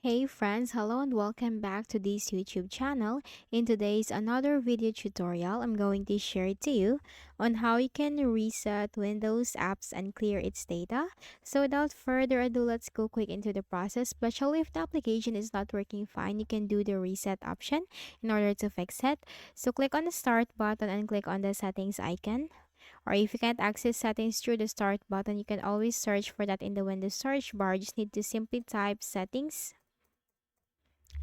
Hey friends, hello and welcome back to this YouTube channel. In today's another video tutorial, I'm going to share to you on how you can reset Windows apps and clear its data. So without further ado, let's go quick into the process. Especially if the application is not working fine, you can do the reset option in order to fix it. So click on the start button and click on the settings icon. Or if you can't access settings through the start button, you can always search for that in the Windows search bar. You just need to simply type settings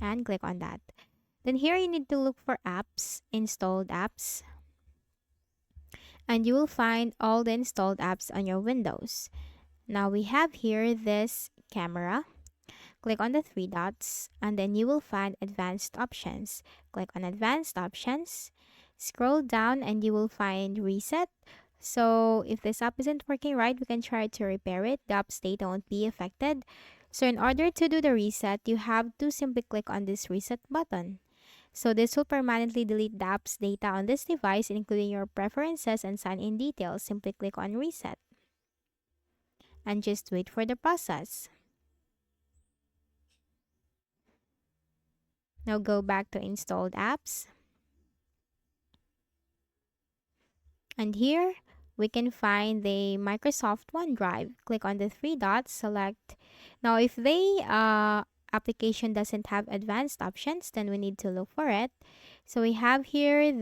and click on that. Then here you need to look for apps, installed apps, and you will find all the installed apps on your Windows. Now we have here this camera. Click on the three dots and then you will find advanced options. Click on advanced options, scroll down and you will find reset. So if this app isn't working right, we can try to repair it. The app's data won't be affected. So in order to do the reset, you have to simply click on this reset button. So this will permanently delete the app's data on this device, including your preferences and sign-in details. Simply click on reset and just wait for the process. Now go back to installed apps. And here we can find the Microsoft OneDrive. Click on the three dots, select. Now if the application doesn't have advanced options, then we need to look for it. So we have here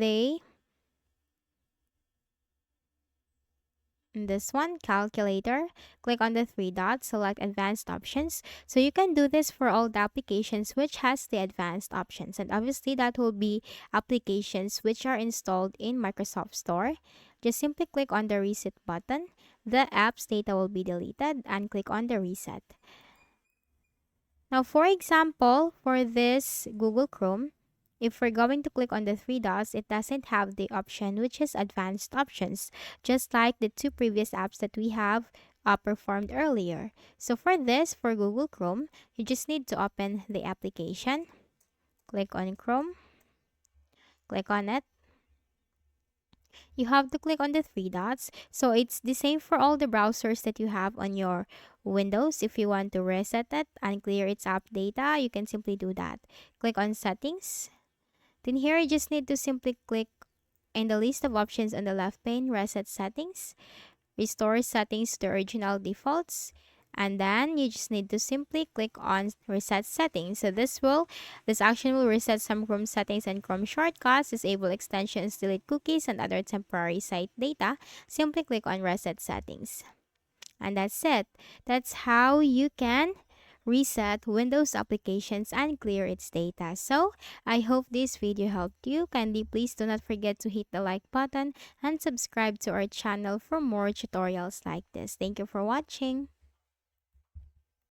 this one, calculator. Click on the three dots, select advanced options. So you can do this for all the applications which has the advanced options. And obviously that will be applications which are installed in Microsoft Store. Just simply click on the reset button. The app's data will be deleted and click on the reset. Now for example, for this Google Chrome, if we're going to click on the three dots, it doesn't have the option which is advanced options, just like the two previous apps that we have performed earlier. So for this, for Google Chrome, you just need to open the application, click on Chrome, click on it. You have to click on the three dots. So it's the same for all the browsers that you have on your Windows. If you want to reset it and clear its app data, you can simply do that. Click on settings. Then here you just need to simply click in the list of options on the left pane, reset settings, restore settings to original defaults, and then you just need to simply click on reset settings. So this action will reset some Chrome settings and Chrome shortcuts, disable extensions, delete cookies, and other temporary site data. Simply click on reset settings. And that's it. That's how you can reset Windows applications and clear its data. So, I hope this video helped you. Kindly please do not forget to hit the like button and subscribe to our channel for more tutorials like this. Thank you for watching.